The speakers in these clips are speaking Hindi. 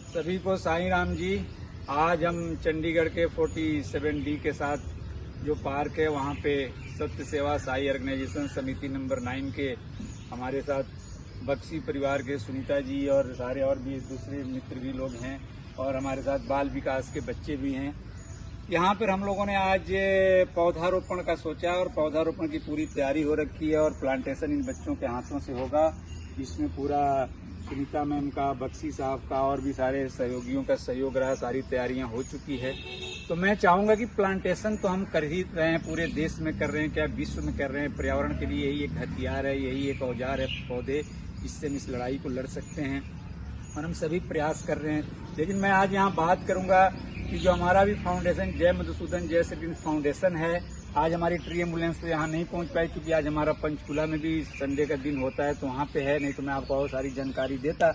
सभी को साईं राम जी। आज हम चंडीगढ़ के 47D के साथ जो पार्क है वहाँ पे सत्य सेवा साई ऑर्गेनाइजेशन समिति नंबर 9 के हमारे साथ बख्शी परिवार के सुनीता जी और सारे और भी दूसरे मित्र भी लोग हैं और हमारे साथ बाल विकास के बच्चे भी हैं। यहाँ पर हम लोगों ने आज पौधारोपण का सोचा और पौधारोपण की पूरी तैयारी हो रखी है और प्लांटेशन इन बच्चों के हाथों से होगा। इसमें पूरा सुनीता मैम का, बख्शी साहब का और भी सारे सहयोगियों का सहयोग रहा। सारी तैयारियां हो चुकी है। तो मैं चाहूँगा कि प्लांटेशन तो हम कर ही रहे हैं, पूरे देश में कर रहे हैं, क्या विश्व में कर रहे हैं। पर्यावरण के लिए यही एक हथियार है, यही एक औजार है पौधे, इससे हम इस लड़ाई को लड़ सकते हैं और हम सभी प्रयास कर रहे हैं। लेकिन मैं आज यहाँ बात करूँगा कि जो हमारा भी फाउंडेशन जय मधुसूदन जय श्री फाउंडेशन है, आज हमारी ट्री एम्बुलेंस तो यहाँ नहीं पहुँच पाई क्योंकि आज हमारा पंचकूला में भी संडे का दिन होता है तो वहाँ पे है, नहीं तो मैं आपको और सारी जानकारी देता।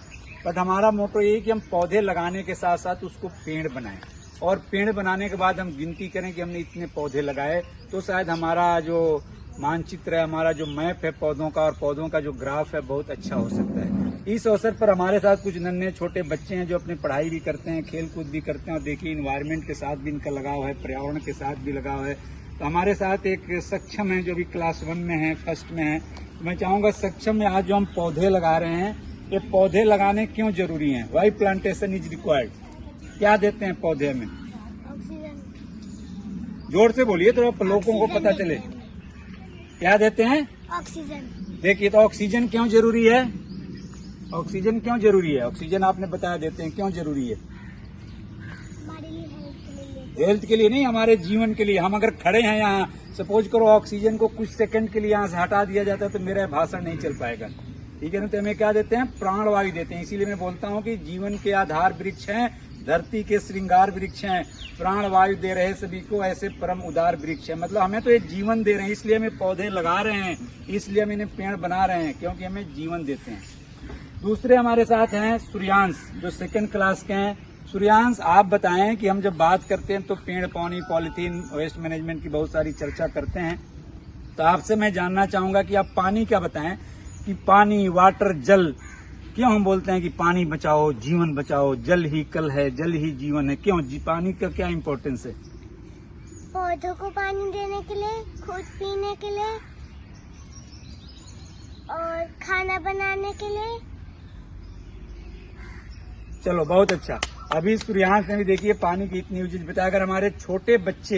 बट हमारा मोटो यही कि हम पौधे लगाने के साथ साथ उसको पेड़ बनाएं और पेड़ बनाने के बाद हम गिनती करें कि हमने इतने पौधे लगाए तो शायद हमारा जो मानचित्र है, हमारा जो मैप है पौधों का और पौधों का जो ग्राफ है बहुत अच्छा हो सकता है। इस अवसर पर हमारे साथ कुछ नन्हे छोटे बच्चे हैं जो अपनी पढ़ाई भी करते हैं, खेल कूद भी करते हैं और देखिए इन्वायरमेंट के साथ भी इनका लगाव है, पर्यावरण के साथ भी लगाव है। तो हमारे साथ एक सक्षम है जो भी क्लास 1 में है, फर्स्ट में है। तो मैं चाहूँगा सक्षम में आज जो हम पौधे लगा रहे हैं, ये पौधे लगाने क्यों जरूरी हैं? Why plantation is required? क्या देते हैं पौधे में? ऑक्सीजन। जोर से बोलिए तो लोगों को पता चले। क्या देते हैं? ऑक्सीजन। देखिए तो ऑक्सीजन क्यों जरूरी है? ऑक्सीजन क्यों जरूरी है? ऑक्सीजन आपने बताया देते हैं क्यों जरूरी है? हमारे लिए हेल्थ के लिए। हेल्थ के लिए नहीं, हमारे जीवन के लिए। हम अगर खड़े हैं यहाँ, सपोज करो ऑक्सीजन को कुछ सेकंड के लिए यहाँ से हटा दिया जाता है तो मेरा भाषण नहीं चल पाएगा, ठीक है ना। तो हमें क्या देते हैं? प्राणवायु देते हैं। इसीलिए मैं बोलता हूँ कि जीवन के आधार वृक्ष हैं, धरती के श्रृंगार वृक्ष हैं, प्राणवायु दे रहे सभी को, ऐसे परम उदार वृक्ष है। मतलब हमें तो ये जीवन दे रहे हैं, इसलिए हमें पौधे लगा रहे हैं, इसलिए हम इन्हें पेड़ बना रहे हैं क्योंकि हमें जीवन देते हैं। दूसरे हमारे साथ हैं सूर्यांश जो 2nd क्लास के हैं। सूर्यांश, आप बताएं कि हम जब बात करते हैं तो पेड़, पानी, पॉलिथीन, वेस्ट मैनेजमेंट की बहुत सारी चर्चा करते हैं। तो आपसे मैं जानना चाहूंगा कि आप पानी क्या बताएं कि पानी, वाटर, जल, क्यों हम बोलते हैं कि पानी बचाओ, जीवन बचाओ, जल ही कल है, जल ही जीवन है। क्यों पानी का क्या इम्पोर्टेंस है? पौधों को पानी देने के लिए, खुद पीने के लिए और खाना बनाने के लिए। चलो बहुत अच्छा। अभी सूर्यांश ने भी देखिए पानी की इतनी यूजेज बताया। अगर हमारे छोटे बच्चे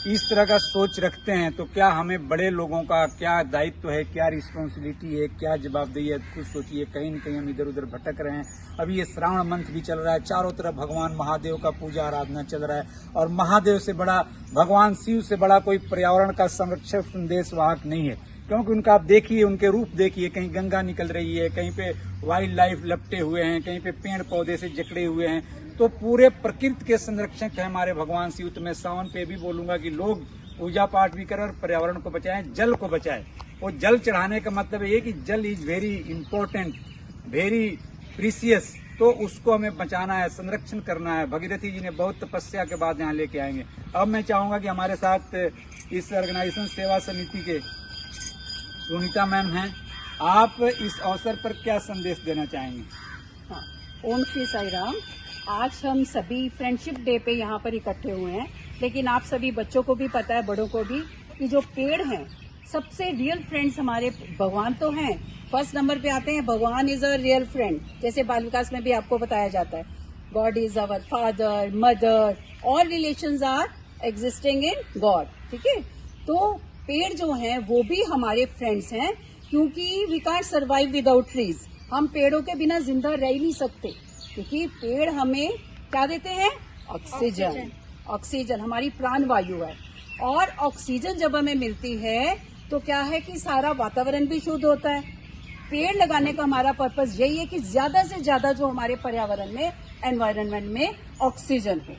इस तरह का सोच रखते हैं तो क्या हमें बड़े लोगों का क्या दायित्व है, क्या रिस्पॉन्सिबिलिटी है, क्या जवाबदेही है? खुद सोचिए, कहीं न कहीं हम इधर उधर भटक रहे हैं। अभी ये श्रावण मंथ भी चल रहा है, चारों तरफ भगवान महादेव का पूजा आराधना चल रहा है और महादेव से बड़ा, भगवान शिव से बड़ा कोई पर्यावरण का संरक्षक संदेश वाहक नहीं है। क्योंकि उनका आप देखिए, उनके रूप देखिए, कहीं गंगा निकल रही है, कहीं पे वाइल्ड लाइफ लपटे हुए हैं, कहीं पे पेड़ पौधे से जकड़े हुए हैं। तो पूरे प्रकृति के संरक्षक है हमारे भगवान शिव। तो मैं सावन पे भी बोलूंगा कि लोग पूजा पाठ भी करें और पर्यावरण को बचाएं, जल को बचाएं। और जल चढ़ाने का मतलब ये कि जल is very important, very precious, तो उसको हमें बचाना है, संरक्षण करना है। भगीरथी जी ने बहुत तपस्या के बाद यहाँ लेके आएंगे। अब मैं चाहूंगा कि हमारे साथ इस ऑर्गेनाइजेशन सेवा समिति के सुनीता मैम हैं, आप इस अवसर पर क्या संदेश देना चाहेंगे? हाँ, ओम श्री साई राम। आज हम सभी फ्रेंडशिप डे पे यहाँ पर इकट्ठे हुए हैं, लेकिन आप सभी बच्चों को भी पता है, बड़ों को भी, कि जो पेड़ हैं सबसे रियल फ्रेंड्स हमारे भगवान तो हैं। फर्स्ट नंबर पे आते हैं भगवान इज अ रियल फ्रेंड। जैसे बाल विकास में भी आपको बताया जाता है, God is our father, mother, all relations are existing in God, ठीक है। तो पेड़ जो हैं वो भी हमारे फ्रेंड्स हैं क्योंकि we can't survive without trees. हम पेड़ों के बिना जिंदा रह नहीं सकते क्योंकि पेड़ हमें क्या देते हैं? ऑक्सीजन। ऑक्सीजन हमारी प्राण वायु है और ऑक्सीजन जब हमें मिलती है तो क्या है कि सारा वातावरण भी शुद्ध होता है। पेड़ लगाने का हमारा पर्पस यही है कि ज्यादा से ज्यादा जो हमारे पर्यावरण में, एनवायरनमेंट में ऑक्सीजन हो,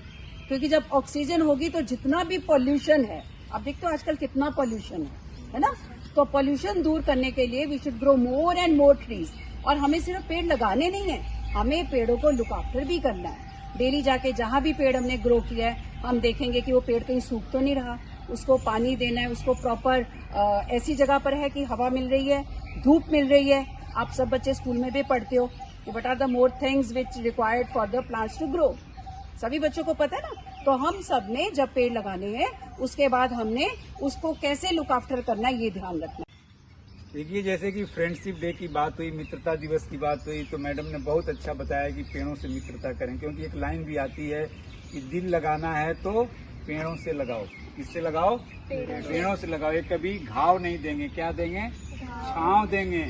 क्योंकि जब ऑक्सीजन होगी तो जितना भी पॉल्यूशन है, आप देखते हो आजकल कितना पॉल्यूशन है ना, तो पॉल्यूशन दूर करने के लिए we should grow more and more trees. और हमें सिर्फ पेड़ लगाने नहीं है, हमें पेड़ों को लुक आफ्टर भी करना है। डेली जाके जहां भी पेड़ हमने ग्रो किया है, हम देखेंगे कि वो पेड़ कहीं सूख तो नहीं रहा, उसको पानी देना है, उसको प्रॉपर ऐसी जगह पर है कि हवा मिल रही है, धूप मिल रही है। आप सब बच्चे स्कूल में भी पढ़ते हो कि what are the more things which required for the plants to grow. सभी बच्चों को पता है ना। तो हम सब ने जब पेड़ लगाने हैं उसके बाद हमने उसको कैसे लुक आफ्टर करना है ये ध्यान रखना। देखिए, जैसे कि फ्रेंडशिप डे की बात हुई, मित्रता दिवस की बात हुई, तो मैडम ने बहुत अच्छा बताया कि पेड़ों से मित्रता करें, क्योंकि एक लाइन भी आती है कि दिल लगाना है तो पेड़ों से लगाओ। किससे लगाओ? पेड़ों से लगाओ। ये कभी घाव नहीं देंगे, क्या देंगे? छांव देंगे।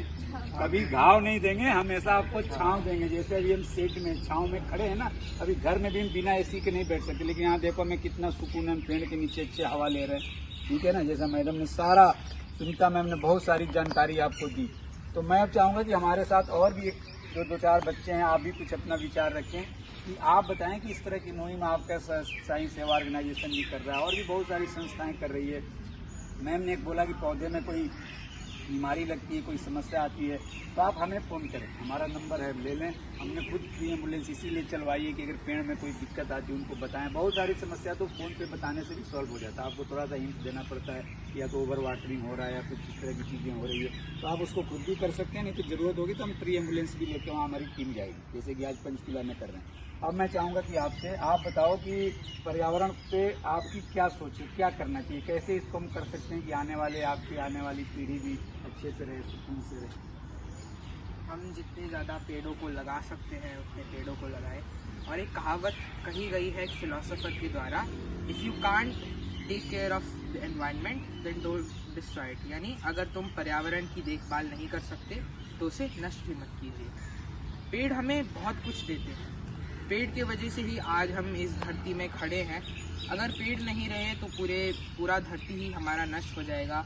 कभी घाव नहीं देंगे, हमेशा आपको छांव देंगे। जैसे अभी हम शेड में छांव में खड़े हैं ना, अभी घर में भी हम बिना एसी के नहीं बैठ सकते, लेकिन यहाँ देखो हमें कितना सुकून है, हम पेड़ के नीचे अच्छे हवा ले रहे हैं, ठीक है ना। जैसा मैडम ने सारा, सुनीता मैम ने बहुत सारी जानकारी आपको दी। तो मैं अब चाहूँगा कि हमारे साथ और भी जो 2-4 बच्चे हैं, आप भी कुछ अपना विचार रखें कि आप बताएं कि इस तरह की मुहिम आपका साई सेवा ऑर्गेनाइजेशन भी कर रहा है और भी बहुत सारी संस्थाएं कर रही है। मैम ने एक बोला कि पौधे में कोई बीमारी लगती है, कोई समस्या आती है, तो आप हमें फ़ोन करें, हमारा नंबर है, ले लें। हमने खुद फ्री एम्बुलेंस इसीलिए चलवाई है कि अगर पेड़ में कोई दिक्कत आती है उनको बताएं। बहुत सारी समस्या तो फ़ोन पे बताने से भी सॉल्व हो जाता है। आपको थोड़ा सा हिंट देना पड़ता है, या तो ओवर वाटरिंग हो रहा है या कुछ इस तरह की चीज़ें हो रही है, तो आप उसको खुद भी कर सकते हैं। नहीं तो ज़रूरत होगी तो हम फ्री एम्बुलेंस भी लेके वहाँ हमारी टीम जाएगी, जैसे कि आज पंचकुला में कर रहे हैं। अब मैं चाहूँगा कि आपसे आप बताओ कि पर्यावरण पे आपकी क्या सोच है, क्या करना चाहिए, कैसे इसको हम कर सकते हैं कि आने वाली पीढ़ी भी अच्छे से रहे, सुकून से रहे। हम जितने ज़्यादा पेड़ों को लगा सकते हैं उतने पेड़ों को लगाएं। और एक कहावत कही गई है एक फिलोसोफर के द्वारा, if you can't take care of the environment then don't destroy it. यानी अगर तुम पर्यावरण की देखभाल नहीं कर सकते तो उसे नष्ट भी मत कीजिए। पेड़ हमें बहुत कुछ देते हैं, पेड़ के वजह से ही आज हम इस धरती में खड़े हैं। अगर पेड़ नहीं रहे तो पूरा धरती ही हमारा नष्ट हो जाएगा,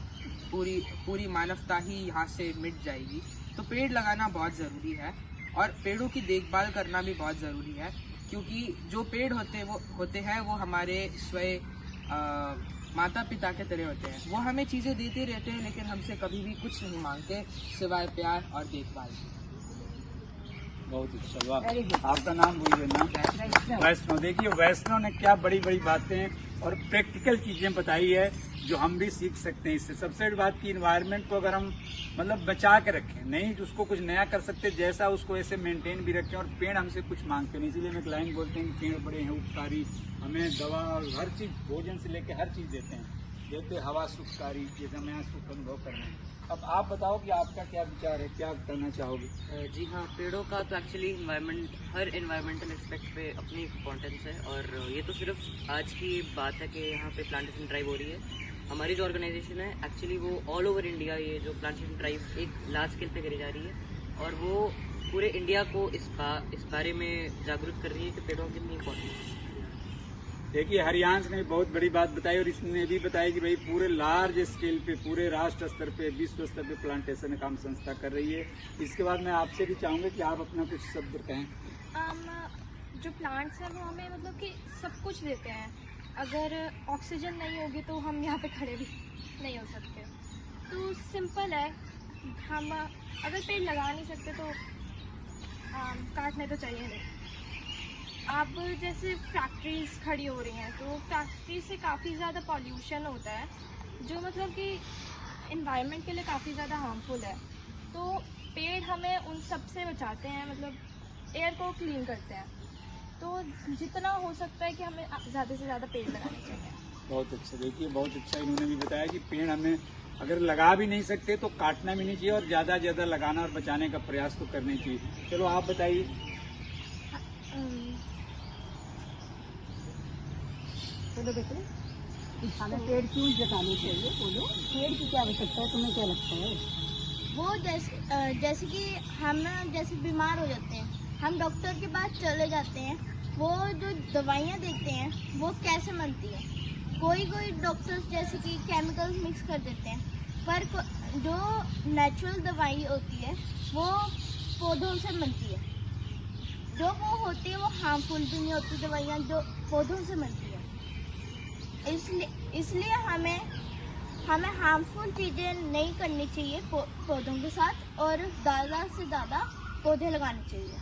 पूरी मानवता ही यहाँ से मिट जाएगी। तो पेड़ लगाना बहुत ज़रूरी है और पेड़ों की देखभाल करना भी बहुत ज़रूरी है, क्योंकि जो पेड़ होते हैं वो हमारे स्वयं माता पिता के तरह होते हैं। वो हमें चीज़ें देते रहते हैं लेकिन हमसे कभी भी कुछ नहीं मांगते सिवाय प्यार और देखभाल। बहुत अच्छा, वाह। आपका नाम बोलिए ना? वैष्णो। देखिए, वैष्णो ने क्या बड़ी बड़ी बातें और प्रैक्टिकल चीजें बताई है जो हम भी सीख सकते हैं इससे। सबसे बड़ी बात की इन्वायरमेंट को अगर हम मतलब बचा के रखें, नहीं उसको कुछ नया कर सकते, जैसा उसको ऐसे मेंटेन भी रखें। और पेड़ हमसे कुछ मांगते नहीं, इसीलिए हम एक लाइन बोलते हैं कि पेड़ बड़े हैं उपकारी, हमें दवा और हर चीज, भोजन से लेकर हर चीज देते हैं। जैसे हवा सुखकारी, जैसे हम यहाँ सुख अनुभव कर रहे हैं। अब आप बताओ कि आपका क्या विचार है, क्या करना चाहोगे? जी हाँ, पेड़ों का तो एक्चुअली हर एनवायरमेंटल एस्पेक्ट पे अपनी इम्पोर्टेंस है। और ये तो सिर्फ आज की बात है कि यहाँ पे प्लांटेशन ड्राइव हो रही है। हमारी जो ऑर्गेनाइजेशन है एक्चुअली वो ऑल ओवर इंडिया ये जो प्लांटेशन ड्राइव एक लार्ज स्केल पे करी जा रही है और वो पूरे इंडिया को इस बारे में जागरूक कर रही है कि पेड़ों की कितनी इम्पोर्टेंस है। देखिए, हरियांश ने बहुत बड़ी बात बताई और इसने भी बताया कि भाई पूरे लार्ज स्केल पे, पूरे राष्ट्र स्तर पे, विश्व स्तर पे प्लांटेशन काम संस्था कर रही है। इसके बाद मैं आपसे भी चाहूँगा कि आप अपना कुछ शब्द कहें। जो प्लांट्स हैं वो हमें मतलब कि सब कुछ देते हैं। अगर ऑक्सीजन नहीं होगी तो हम यहाँ पे खड़े भी नहीं हो सकते। तो सिंपल है, हम अगर पेड़ लगा नहीं सकते तो काटने तो चाहिए नहीं। अब जैसे फैक्ट्रीज खड़ी हो रही हैं तो फैक्ट्री से काफ़ी ज़्यादा पॉल्यूशन होता है जो मतलब कि इन्वायरमेंट के लिए काफ़ी ज़्यादा हार्मफुल है। तो पेड़ हमें उन सब से बचाते हैं, मतलब एयर को क्लीन करते हैं। तो जितना हो सकता है कि हमें ज़्यादा से ज़्यादा पेड़ लगाने चाहिए। बहुत अच्छा। देखिए, बहुत अच्छा इन्होंने भी बताया कि पेड़ हमें अगर लगा भी नहीं सकते तो काटना भी नहीं चाहिए और ज़्यादा ज़्यादा लगाना और बचाने का प्रयास तो करना चाहिए। चलो आप बताइए। चलो बेटे, हमें पेड़ क्यों जगाने चाहिए, बोलो। पेड़ की क्या आवश्यकता है, तुम्हें क्या लगता है? वो जैसे कि हम जैसे बीमार हो जाते हैं, हम डॉक्टर के पास चले जाते हैं, वो जो दवाइयाँ देते हैं वो कैसे बनती है। कोई डॉक्टर्स जैसे कि केमिकल्स मिक्स कर देते हैं, पर जो नेचुरल दवाई होती है वो पौधों से बनती है। जो वो होती है वो हार्मफुल भी नहीं होती दवाइयाँ जो पौधों से बनती है। इसलिए हमें हार्मफुल चीज़ें नहीं करनी चाहिए पौधों के साथ, और ज़्यादा से ज़्यादा पौधे लगाने चाहिए।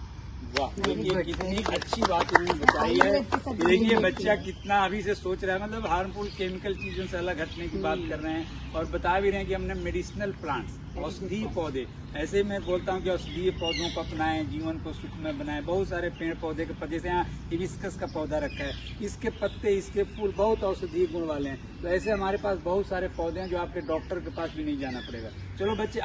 वाह, देखिए कितनी अच्छी बात उन्होंने बताई है। देखिए बच्चा कितना अभी से सोच रहा है, मतलब हार्मफुल केमिकल चीजों से अलग हटने की बात कर रहे हैं और बता भी रहे हैं कि हमने मेडिसिनल प्लांट्स, औषधीय पौधे, ऐसे मैं बोलता हूँ कि औषधीय पौधों को अपनाएं, जीवन को सुखमय बनाएं। बहुत सारे पेड़ पौधे के पत्ते, जैसे यहाँ हिबिस्कस का पौधा रखा है, इसके पत्ते, इसके फूल बहुत औषधीय गुण वाले हैं। तो ऐसे हमारे पास बहुत सारे पौधे हैं जो आपके डॉक्टर के पास भी नहीं जाना पड़ेगा। चलो बच्चे,